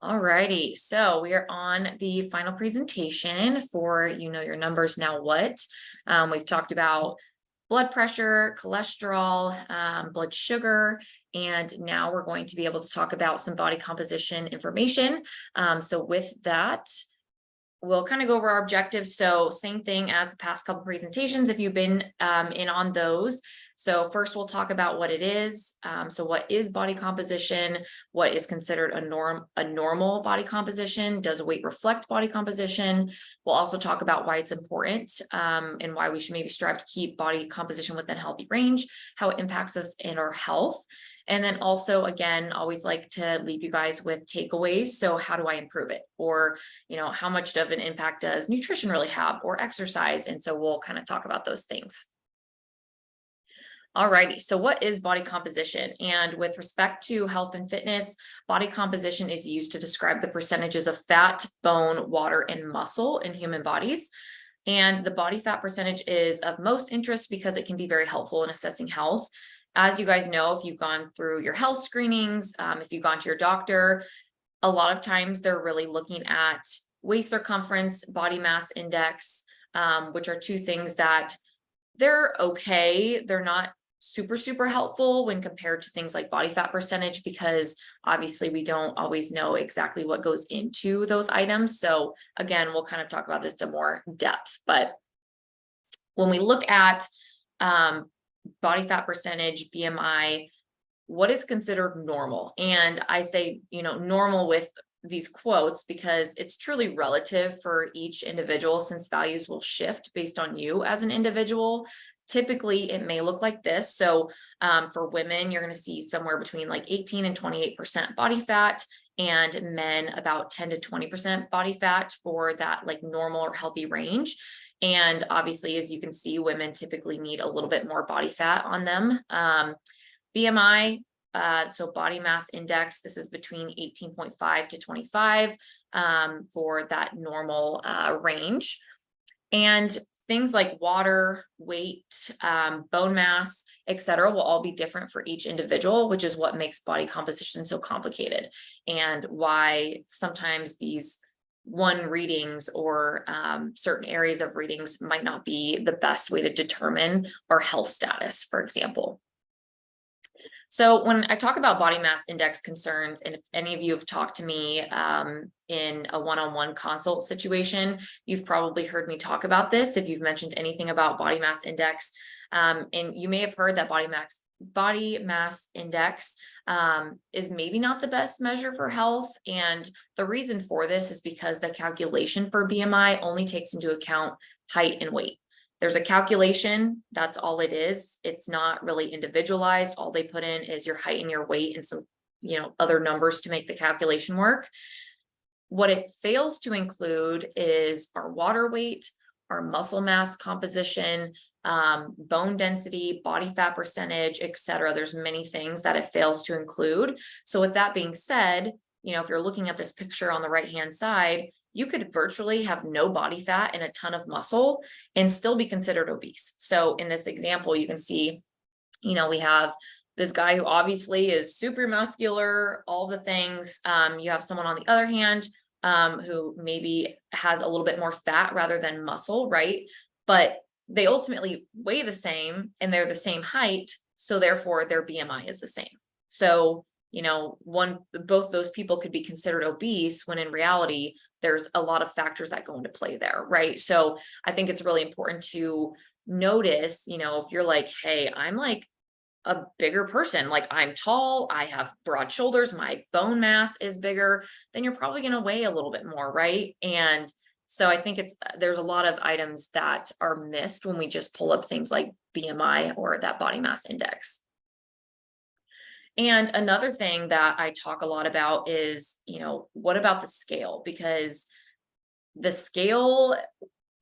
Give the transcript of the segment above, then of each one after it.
Alrighty, so we are on the final presentation for your numbers now what. We've talked about blood pressure, cholesterol, blood sugar, and now we're going to be able to talk about some body composition information. So with that, we'll kind of go over our objectives. So same thing as the past couple presentations, if you've been in on those. So first we'll talk about what it is. So what is body composition? What is considered a normal body composition? Does weight reflect body composition? We'll also talk about why it's important and why we should maybe strive to keep body composition within a healthy range, how it impacts us in our health. And then also, again, always like to leave you guys with takeaways. So how do I improve it? Or, how much of an impact does nutrition really have, or exercise? And so we'll kind of talk about those things. Alrighty, so what is body composition? And with respect to health and fitness, body composition is used to describe the percentages of fat, bone, water, and muscle in human bodies. And the body fat percentage is of most interest because it can be very helpful in assessing health. As you guys know, if you've gone through your health screenings, if you've gone to your doctor, a lot of times they're really looking at waist circumference, body mass index, which are two things that they're okay. They're not super helpful when compared to things like body fat percentage, because obviously we don't always know exactly what goes into those items. So again, we'll kind of talk about this to more depth, but when we look at body fat percentage, BMI, what is considered normal? And I say, normal with these quotes because it's truly relative for each individual, since values will shift based on you as an individual. Typically, it may look like this. So for women, you're going to see somewhere between like 18 and 28% body fat, and men about 10 to 20% body fat for that like normal or healthy range. And obviously, as you can see, women typically need a little bit more body fat on them. BMI, so body mass index, this is between 18.5 to 25 for that normal range. And things like water, weight, bone mass, etc., will all be different for each individual, which is what makes body composition so complicated, and why sometimes these one readings or certain areas of readings might not be the best way to determine our health status, for example. So when I talk about body mass index concerns, and if any of you have talked to me in a one-on-one consult situation, you've probably heard me talk about this if you've mentioned anything about body mass index. And you may have heard that body mass index is maybe not the best measure for health. And the reason for this is because the calculation for BMI only takes into account height and weight. There's a calculation, that's all it is. It's not really individualized. All they put in is your height and your weight and some, other numbers to make the calculation work. What it fails to include is our water weight, our muscle mass composition, bone density, body fat percentage, etc. There's many things that it fails to include. So with that being said, if you're looking at this picture on the right-hand side, you could virtually have no body fat and a ton of muscle and still be considered obese. So in this example, you can see, we have this guy who obviously is super muscular, all the things. You have someone on the other hand who maybe has a little bit more fat rather than muscle, right? But they ultimately weigh the same and they're the same height. So therefore their BMI is the same. So, both those people could be considered obese when in reality, there's a lot of factors that go into play there, right? So I think it's really important to notice, if you're like, hey, I'm like a bigger person, like I'm tall, I have broad shoulders, my bone mass is bigger, then you're probably going to weigh a little bit more, right? And so I think there's a lot of items that are missed when we just pull up things like BMI or that body mass index. And another thing that I talk a lot about is, what about the scale? Because the scale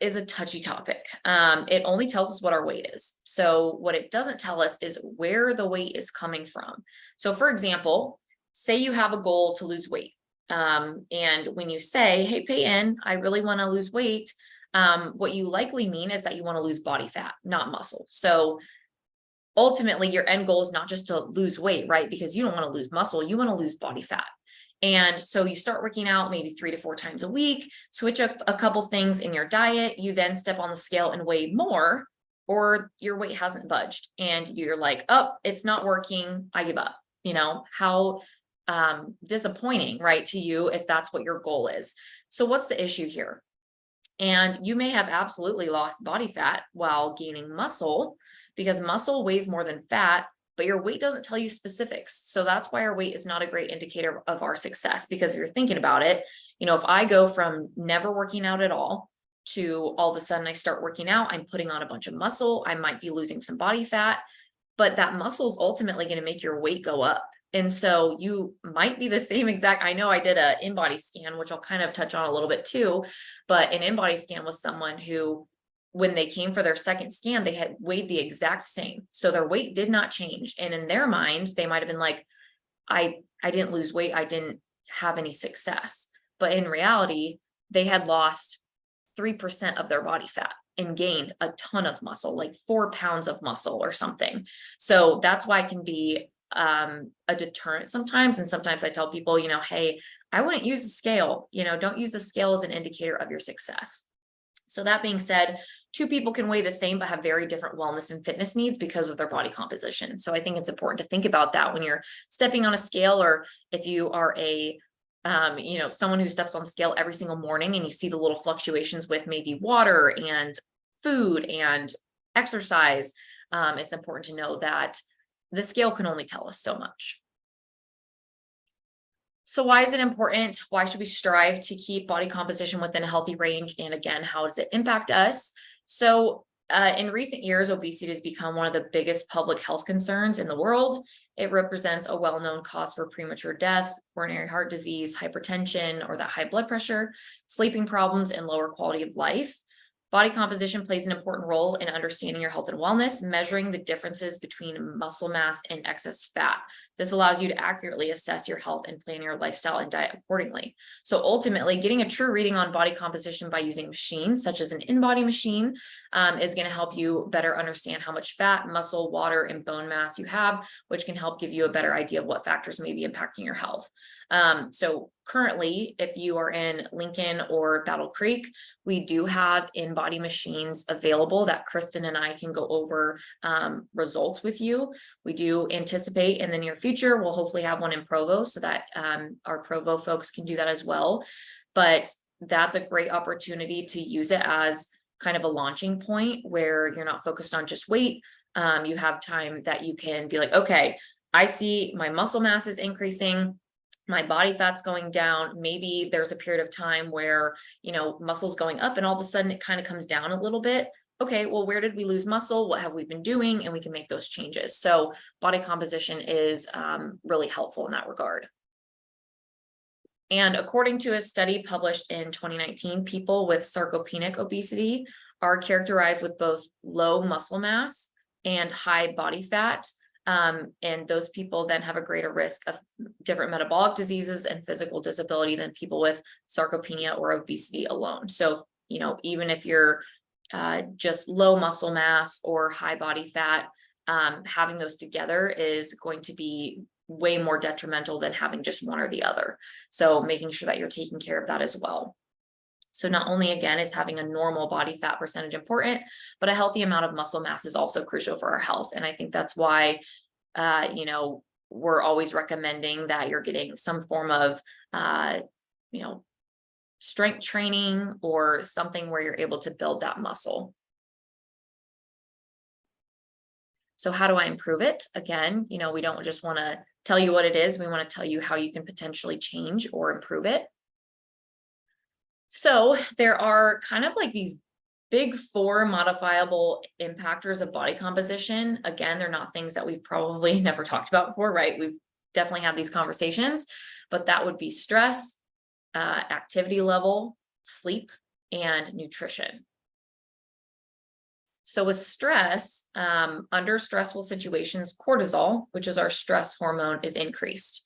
is a touchy topic. It only tells us what our weight is. So what it doesn't tell us is where the weight is coming from. So for example, say you have a goal to lose weight. And when you say, hey, Peyton, I really want to lose weight, what you likely mean is that you want to lose body fat, not muscle. So ultimately your end goal is not just to lose weight, right? Because you don't want to lose muscle, you want to lose body fat. And so you start working out maybe 3 to 4 times a week, switch up a couple things in your diet, you then step on the scale and weigh more, or your weight hasn't budged and you're like, oh, it's not working, I give up. How disappointing, right, to you if that's what your goal is. So what's the issue here? And you may have absolutely lost body fat while gaining muscle, because muscle weighs more than fat, but your weight doesn't tell you specifics. So that's why our weight is not a great indicator of our success. Because if you're thinking about it, if I go from never working out at all to all of a sudden I start working out, I'm putting on a bunch of muscle, I might be losing some body fat, but that muscle is ultimately going to make your weight go up. And so you might be the same exact, I know I did an InBody scan, which I'll kind of touch on a little bit too, but an InBody scan was someone who, when they came for their second scan, they had weighed the exact same. So their weight did not change. And in their mind, they might've been like, I didn't lose weight, I didn't have any success. But in reality, they had lost 3% of their body fat and gained a ton of muscle, like 4 pounds of muscle or something. So that's why it can be a deterrent sometimes. And sometimes I tell people, hey, I wouldn't use a scale, don't use a scale as an indicator of your success. So that being said, 2 people can weigh the same, but have very different wellness and fitness needs because of their body composition. So I think it's important to think about that when you're stepping on a scale, or if you are someone who steps on the scale every single morning and you see the little fluctuations with maybe water and food and exercise. It's important to know that the scale can only tell us so much. So why is it important? Why should we strive to keep body composition within a healthy range? And again, how does it impact us? So in recent years, obesity has become one of the biggest public health concerns in the world. It represents a well-known cause for premature death, coronary heart disease, hypertension, or that high blood pressure, sleeping problems, and lower quality of life. Body composition plays an important role in understanding your health and wellness, measuring the differences between muscle mass and excess fat. This allows you to accurately assess your health and plan your lifestyle and diet accordingly. So ultimately, getting a true reading on body composition by using machines such as an InBody machine is going to help you better understand how much fat, muscle, water, and bone mass you have, which can help give you a better idea of what factors may be impacting your health. So currently, if you are in Lincoln or Battle Creek, we do have InBody machines available that Kristen and I can go over results with you. We do anticipate in the near future, we'll hopefully have one in Provo so that our Provo folks can do that as well. But that's a great opportunity to use it as kind of a launching point where you're not focused on just weight. You have time that you can be like, okay, I see my muscle mass is increasing, my body fat's going down. Maybe there's a period of time where, muscle's going up and all of a sudden it kind of comes down a little bit. Okay, well, where did we lose muscle? What have we been doing? And we can make those changes. So body composition is really helpful in that regard. And according to a study published in 2019, people with sarcopenic obesity are characterized with both low muscle mass and high body fat. And those people then have a greater risk of different metabolic diseases and physical disability than people with sarcopenia or obesity alone. So, even if you're just low muscle mass or high body fat, having those together is going to be way more detrimental than having just one or the other. So making sure that you're taking care of that as well. So not only, again, is having a normal body fat percentage important, but a healthy amount of muscle mass is also crucial for our health. And I think that's why, we're always recommending that you're getting some form of, strength training or something where you're able to build that muscle. So how do I improve it? Again, we don't just want to tell you what it is. We want to tell you how you can potentially change or improve it. So there are kind of like these big 4 modifiable impactors of body composition. Again, they're not things that we've probably never talked about before, right? We've definitely had these conversations, but that would be stress, activity level, sleep, and nutrition. So with stress, under stressful situations, cortisol, which is our stress hormone, is increased.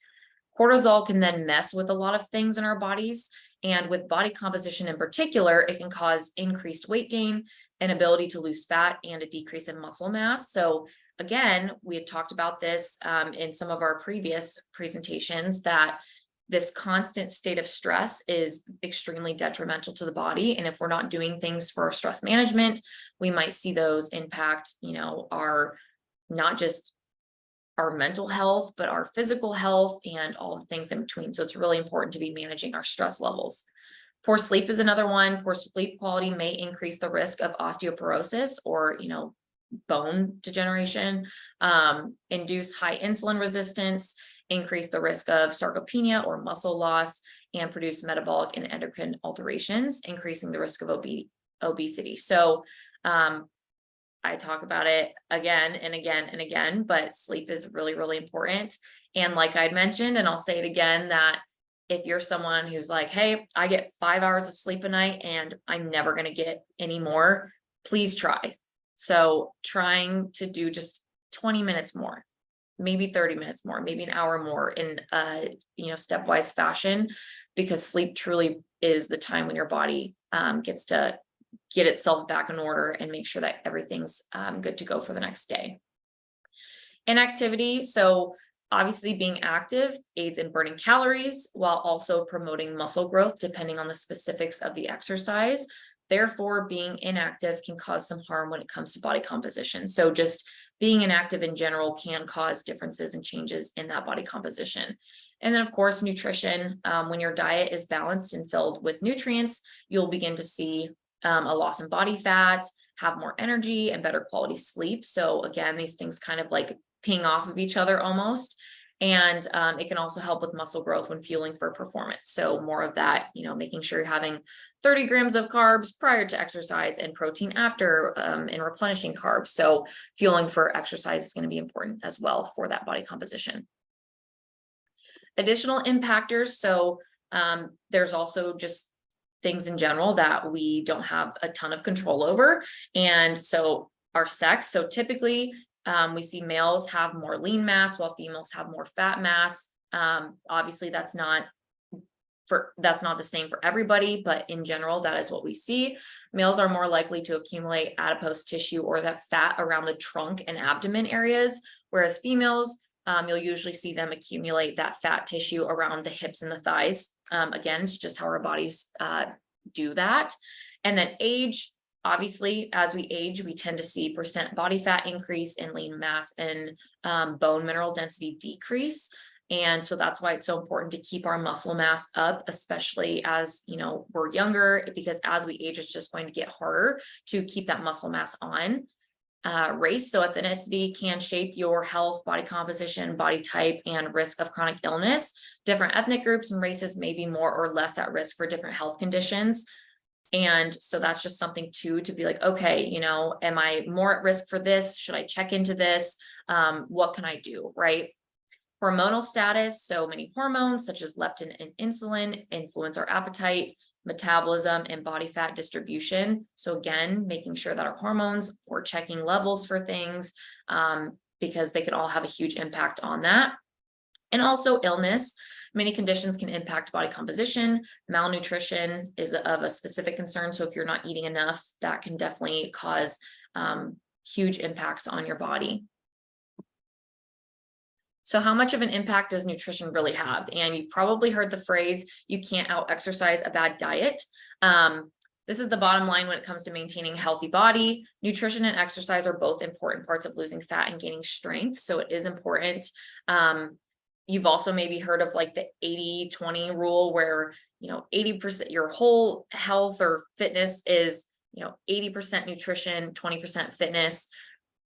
Cortisol can then mess with a lot of things in our bodies. And with body composition in particular, it can cause increased weight gain, an ability to lose fat, and a decrease in muscle mass. So again, we had talked about this in some of our previous presentations, that this constant state of stress is extremely detrimental to the body. And if we're not doing things for stress management, we might see those impact, our, not just our mental health, but our physical health and all the things in between. So it's really important to be managing our stress levels. Poor sleep is another one. Poor sleep quality may increase the risk of osteoporosis or, bone degeneration, induce high insulin resistance, increase the risk of sarcopenia or muscle loss, and produce metabolic and endocrine alterations, increasing the risk of obesity. So, I talk about it again and again and again, but sleep is really, really important. And like I'd mentioned, and I'll say it again, that if you're someone who's like, hey, I get 5 hours of sleep a night and I'm never going to get any more, please try. So trying to do just 20 minutes more, maybe 30 minutes more, maybe an hour more in stepwise fashion, because sleep truly is the time when your body gets to get itself back in order and make sure that everything's good to go for the next day. Inactivity. So obviously being active aids in burning calories while also promoting muscle growth, depending on the specifics of the exercise. Therefore, being inactive can cause some harm when it comes to body composition. So just being inactive in general can cause differences and changes in that body composition. And then of course, nutrition. When your diet is balanced and filled with nutrients, you'll begin to see a loss in body fat, have more energy and better quality sleep. So again, these things kind of like ping off of each other almost. And it can also help with muscle growth when fueling for performance. So more of that, making sure you're having 30 grams of carbs prior to exercise and protein after, and replenishing carbs. So fueling for exercise is going to be important as well for that body composition. Additional impactors. So there's also just things in general that we don't have a ton of control over. And so our sex. So typically we see males have more lean mass while females have more fat mass. Obviously that's not the same for everybody, but in general, that is what we see. Males are more likely to accumulate adipose tissue or that fat around the trunk and abdomen areas, whereas females, you'll usually see them accumulate that fat tissue around the hips and the thighs. Again, it's just how our bodies do that. And then age, obviously, as we age, we tend to see percent body fat increase and lean mass and bone mineral density decrease. And so that's why it's so important to keep our muscle mass up, especially as, we're younger, because as we age, it's just going to get harder to keep that muscle mass on. Race, so ethnicity can shape your health, body composition, body type, and risk of chronic illness. Different ethnic groups and races may be more or less at risk for different health conditions. And so that's just something too, to be like, okay, am I more at risk for this? Should I check into this? What can I do, right? Hormonal status. So many hormones such as leptin and insulin influence our appetite, metabolism, and body fat distribution. So again, making sure that our hormones, we're checking levels for things, because they could all have a huge impact on that. And also illness. Many conditions can impact body composition. Malnutrition is of a specific concern. So if you're not eating enough, that can definitely cause huge impacts on your body. So how much of an impact does nutrition really have? And you've probably heard the phrase, you can't out-exercise a bad diet. This is the bottom line when it comes to maintaining a healthy body. Nutrition and exercise are both important parts of losing fat and gaining strength. So it is important. You've also maybe heard of like the 80-20 rule where, 80% your whole health or fitness is, 80% nutrition, 20% fitness.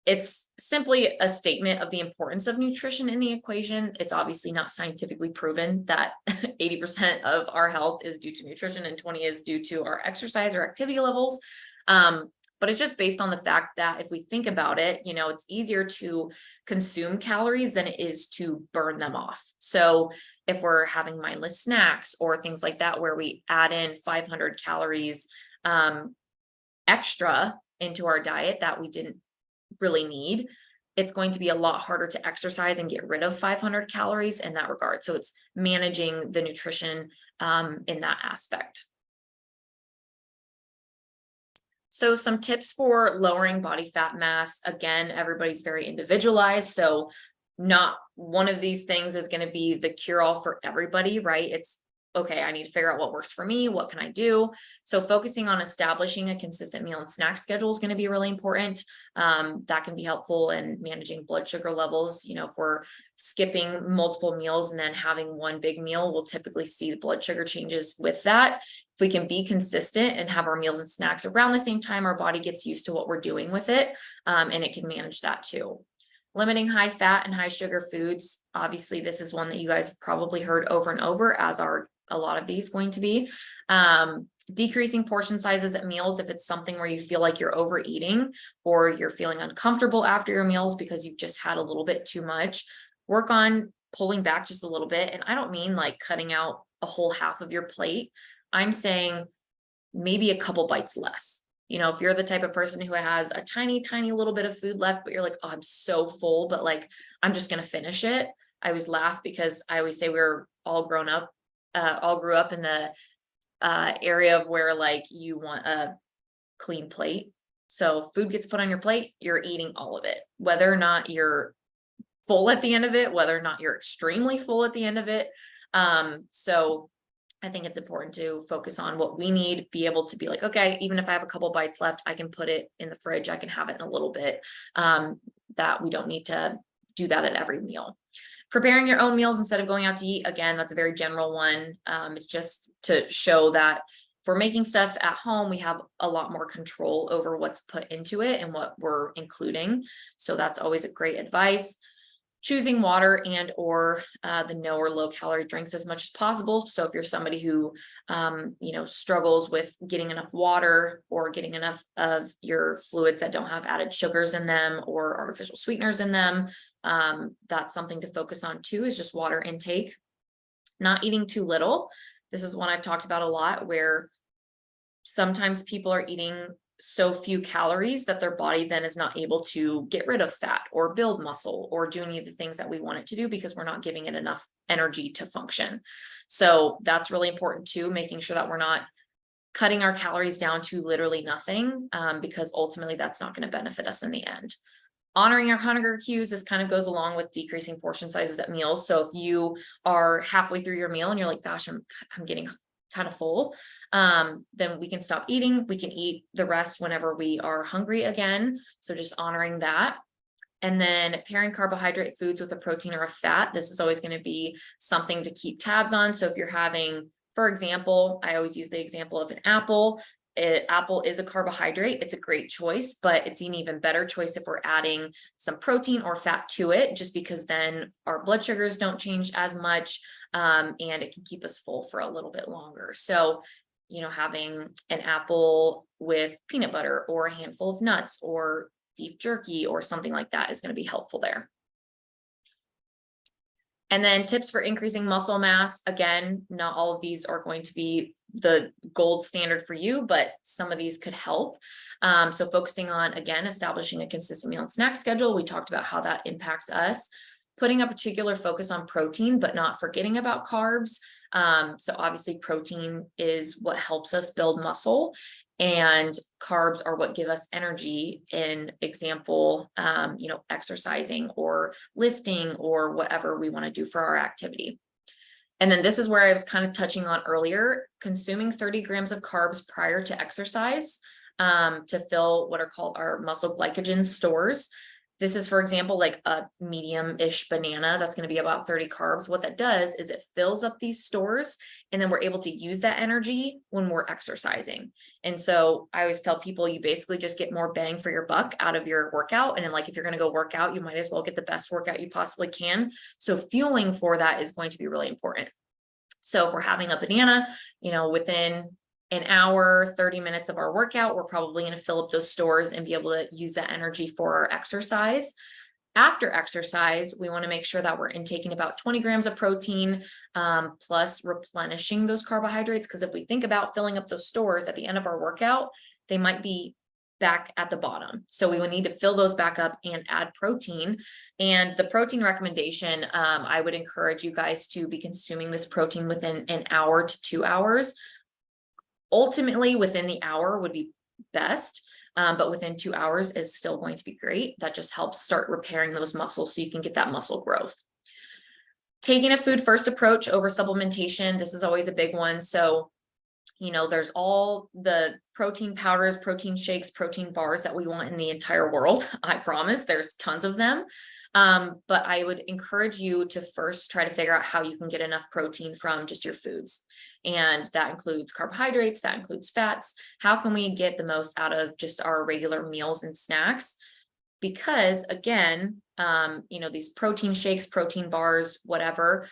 It's simply a statement of the importance of nutrition in the equation. It's obviously not scientifically proven that 80% of our health is due to nutrition and 20 is due to our exercise or activity levels. But it's just based on the fact that if we think about it, it's easier to consume calories than it is to burn them off. So if we're having mindless snacks or things like that, where we add in 500 calories extra into our diet that we didn't really need, it's going to be a lot harder to exercise and get rid of 500 calories in that regard. So it's managing the nutrition in that aspect. So some tips for lowering body fat mass. Again, everybody's very individualized. So not one of these things is going to be the cure all for everybody, right? It's okay, I need to figure out what works for me. What can I do? So focusing on establishing a consistent meal and snack schedule is going to be really important. That can be helpful in managing blood sugar levels. You know, if we're skipping multiple meals and then having one big meal, we'll typically see the blood sugar changes with that. If we can be consistent and have our meals and snacks around the same time, our body gets used to what we're doing with it, and it can manage that too. Limiting high fat and high sugar foods. Obviously, this is one that you guys have probably heard over and over, as are a lot of these going to be. Decreasing portion sizes at meals if it's something where you feel like you're overeating or you're feeling uncomfortable after your meals because you've just had a little bit too much. Work on pulling back just a little bit. And I don't mean like cutting out a whole half of your plate. I'm saying maybe a couple bites less. You know, if you're the type of person who has a tiny, tiny little bit of food left, but you're like, oh, I'm so full, but like, I'm just going to finish it. I always laugh because I always say we're all grew up in the area of where like you want a clean plate. So food gets put on your plate, you're eating all of it, whether or not you're full at the end of it, whether or not you're extremely full at the end of it. So I think it's important to focus on what we need, be able to be like, okay, even if I have a couple bites left, I can put it in the fridge. I can have it in a little bit, that we don't need to do that at every meal. Preparing your own meals instead of going out to eat. Again, that's a very general one. It's just to show that if we're making stuff at home, we have a lot more control over what's put into it and what we're including. So that's always a great advice. Choosing water and or the no or low calorie drinks as much as possible. So if you're somebody who, struggles with getting enough water or getting enough of your fluids that don't have added sugars in them or artificial sweeteners in them, that's something to focus on too, is just water intake. Not eating too little. This is one I've talked about a lot, where sometimes people are eating so few calories that their body then is not able to get rid of fat or build muscle or do any of the things that we want it to do because we're not giving it enough energy to function. So that's really important too, making sure that we're not cutting our calories down to literally nothing, because ultimately that's not going to benefit us in the end. Honoring our hunger cues, this kind of goes along with decreasing portion sizes at meals. So if you are halfway through your meal and you're like, gosh, I'm getting kind of full, then we can stop eating. We can eat the rest whenever we are hungry again. So just honoring that. And then pairing carbohydrate foods with a protein or a fat. This is always going to be something to keep tabs on. So if you're having, for example, I always use the example of an apple. Apple is a carbohydrate. It's a great choice, but it's an even better choice if we're adding some protein or fat to it, just because then our blood sugars don't change as much, and it can keep us full for a little bit longer. So, having an apple with peanut butter or a handful of nuts or beef jerky or something like that is going to be helpful there. And then tips for increasing muscle mass. Again, not all of these are going to be the gold standard for you, but some of these could help. So focusing on, again, establishing a consistent meal and snack schedule. We talked about how that impacts us. Putting a particular focus on protein, but not forgetting about carbs. So obviously protein is what helps us build muscle, and carbs are what give us energy, in example, exercising or lifting or whatever we want to do for our activity. And then this is where I was kind of touching on earlier, consuming 30 grams of carbs prior to exercise, to fill what are called our muscle glycogen stores. This is, for example, like a medium-ish banana that's going to be about 30 carbs. What that does is it fills up these stores, and then we're able to use that energy when we're exercising. And so I always tell people, you basically just get more bang for your buck out of your workout. And then, like, if you're going to go work out, you might as well get the best workout you possibly can. So fueling for that is going to be really important. So if we're having a banana, within an hour, 30 minutes of our workout, we're probably going to fill up those stores and be able to use that energy for our exercise. After exercise, we want to make sure that we're intaking about 20 grams of protein, plus replenishing those carbohydrates. Because if we think about filling up those stores at the end of our workout, they might be back at the bottom. So we would need to fill those back up and add protein. And the protein recommendation, I would encourage you guys to be consuming this protein within an hour to 2 hours. Ultimately, within the hour would be best. but within 2 hours is still going to be great. That just helps start repairing those muscles so you can get that muscle growth. Taking a food first approach over supplementation, this is always a big one. So, there's all the protein powders, protein shakes, protein bars that we want in the entire world. I promise there's tons of them. But I would encourage you to first try to figure out how you can get enough protein from just your foods. And that includes carbohydrates, that includes fats. How can we get the most out of just our regular meals and snacks? Because again, these protein shakes, protein bars, whatever,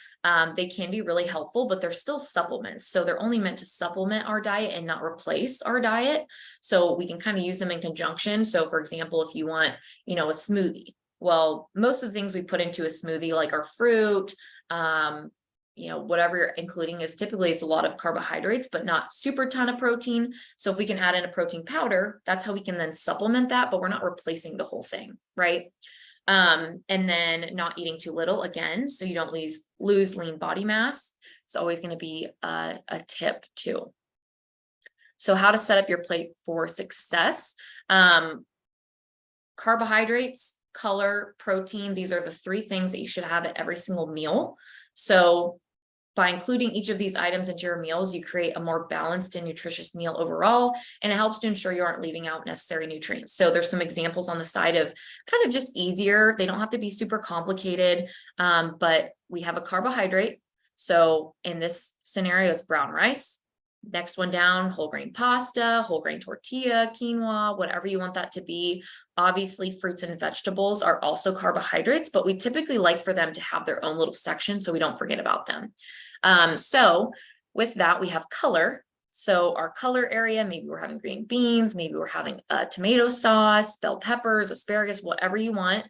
they can be really helpful, but they're still supplements. So they're only meant to supplement our diet and not replace our diet. So we can kind of use them in conjunction. So for example, if you want, a smoothie, well, most of the things we put into a smoothie, like our fruit, whatever you're including is typically it's a lot of carbohydrates, but not super ton of protein. So if we can add in a protein powder, that's how we can then supplement that, but we're not replacing the whole thing, right? And then not eating too little again, so you don't lose lean body mass. It's always going to be a tip too. So how to set up your plate for success. Carbohydrates, color, protein, these are the 3 things that you should have at every single meal. So by including each of these items into your meals, you create a more balanced and nutritious meal overall, and it helps to ensure you aren't leaving out necessary nutrients. So there's some examples on the side of kind of just easier. They don't have to be super complicated, but we have a carbohydrate. So in this scenario, it's brown rice. Next one down, whole grain pasta, whole grain tortilla, quinoa, whatever you want that to be. Obviously, fruits and vegetables are also carbohydrates, but we typically like for them to have their own little section so we don't forget about them. So with that, we have color. So our color area, maybe we're having green beans, maybe we're having a tomato sauce, bell peppers, asparagus, whatever you want.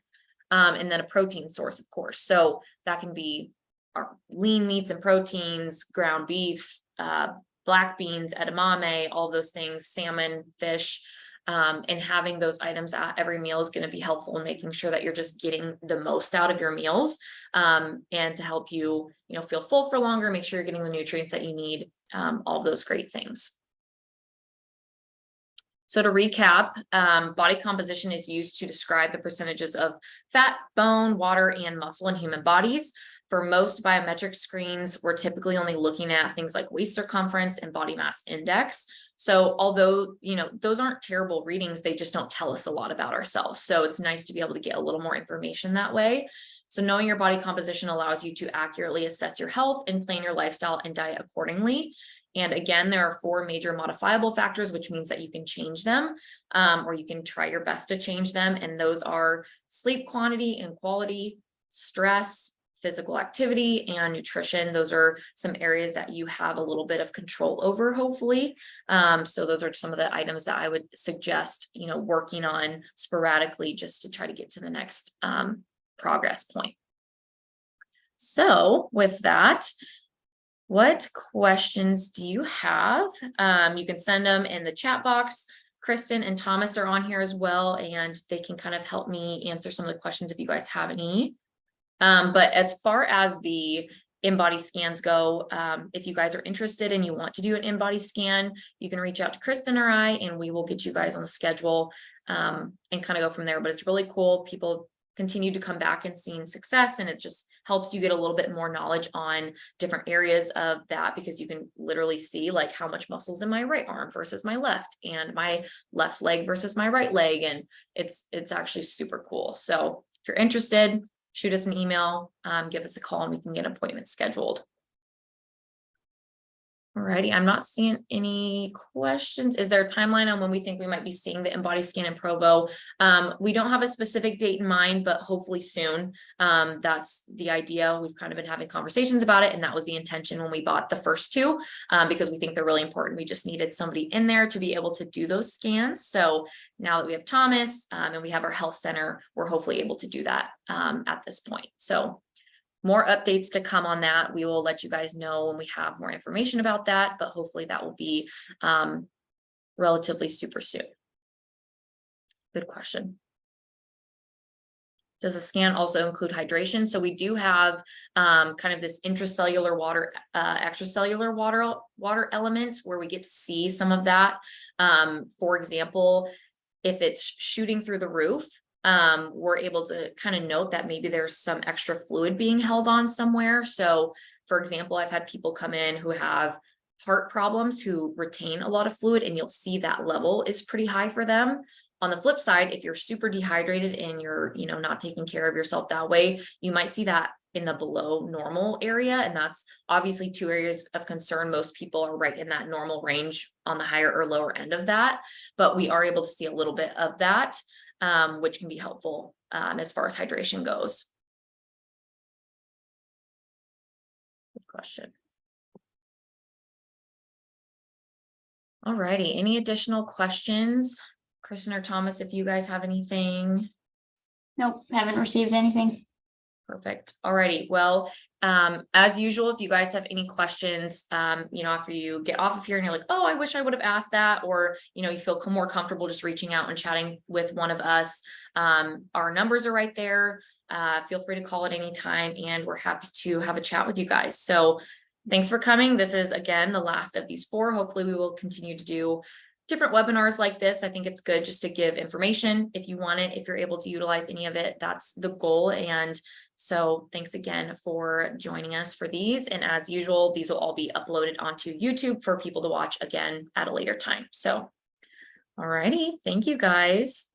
And then a protein source, of course. So that can be our lean meats and proteins, ground beef, black beans, edamame, all those things, salmon, fish, and having those items at every meal is going to be helpful in making sure that you're just getting the most out of your meals, and to help you, feel full for longer, make sure you're getting the nutrients that you need, all those great things. So to recap, body composition is used to describe the percentages of fat, bone, water, and muscle in human bodies. For most biometric screens, we're typically only looking at things like waist circumference and body mass index. So although, those aren't terrible readings, they just don't tell us a lot about ourselves. So it's nice to be able to get a little more information that way. So knowing your body composition allows you to accurately assess your health and plan your lifestyle and diet accordingly. And again, there are 4 major modifiable factors, which means that you can change them, or you can try your best to change them. And those are sleep quantity and quality, stress, physical activity, and nutrition. Those are some areas that you have a little bit of control over, hopefully. So those are some of the items that I would suggest, working on sporadically just to try to get to the next progress point. So with that, what questions do you have? You can send them in the chat box. Kristen and Thomas are on here as well, and they can kind of help me answer some of the questions if you guys have any. But as far as the in-body scans go, if you guys are interested and you want to do an in-body scan, you can reach out to Kristen or I, and we will get you guys on the schedule, and kind of go from there. But it's really cool. People continue to come back and seeing success, and it just helps you get a little bit more knowledge on different areas of that, because you can literally see like how much muscle's in my right arm versus my left, and my left leg versus my right leg. And it's actually super cool. So if you're interested, shoot us an email, give us a call, and we can get an appointment scheduled. Alrighty, I'm not seeing any questions. Is there a timeline on when we think we might be seeing the in-body scan in Provo? We don't have a specific date in mind, but hopefully soon. That's the idea. We've kind of been having conversations about it, and that was the intention when we bought the first 2, because we think they're really important. We just needed somebody in there to be able to do those scans. So now that we have Thomas, and we have our health center, we're hopefully able to do that at this point. So more updates to come on that. We will let you guys know when we have more information about that, but hopefully that will be relatively super soon. Good question. Does the scan also include hydration? So we do have kind of this intracellular water, extracellular water element where we get to see some of that. For example, if it's shooting through the roof, we're able to kind of note that maybe there's some extra fluid being held on somewhere. So for example, I've had people come in who have heart problems who retain a lot of fluid, and you'll see that level is pretty high for them. On the flip side, if you're super dehydrated and you're, not taking care of yourself that way, you might see that in the below normal area. And that's obviously two areas of concern. Most people are right in that normal range on the higher or lower end of that, but we are able to see a little bit of that, which can be helpful as far as hydration goes. Good question. All righty. Any additional questions? Kristen or Thomas, if you guys have anything. Nope, haven't received anything. Perfect. All righty. Well, as usual, if you guys have any questions, after you get off of here and you're like, oh, I wish I would have asked that, or, you feel more comfortable just reaching out and chatting with one of us. Our numbers are right there. Feel free to call at any time, and we're happy to have a chat with you guys. So thanks for coming. This is, again, the last of these 4. Hopefully we will continue to do different webinars like this. I think it's good just to give information if you want it, if you're able to utilize any of it, that's the goal. And so thanks again for joining us for these. And as usual, these will all be uploaded onto YouTube for people to watch again at a later time. So, all righty. Thank you guys.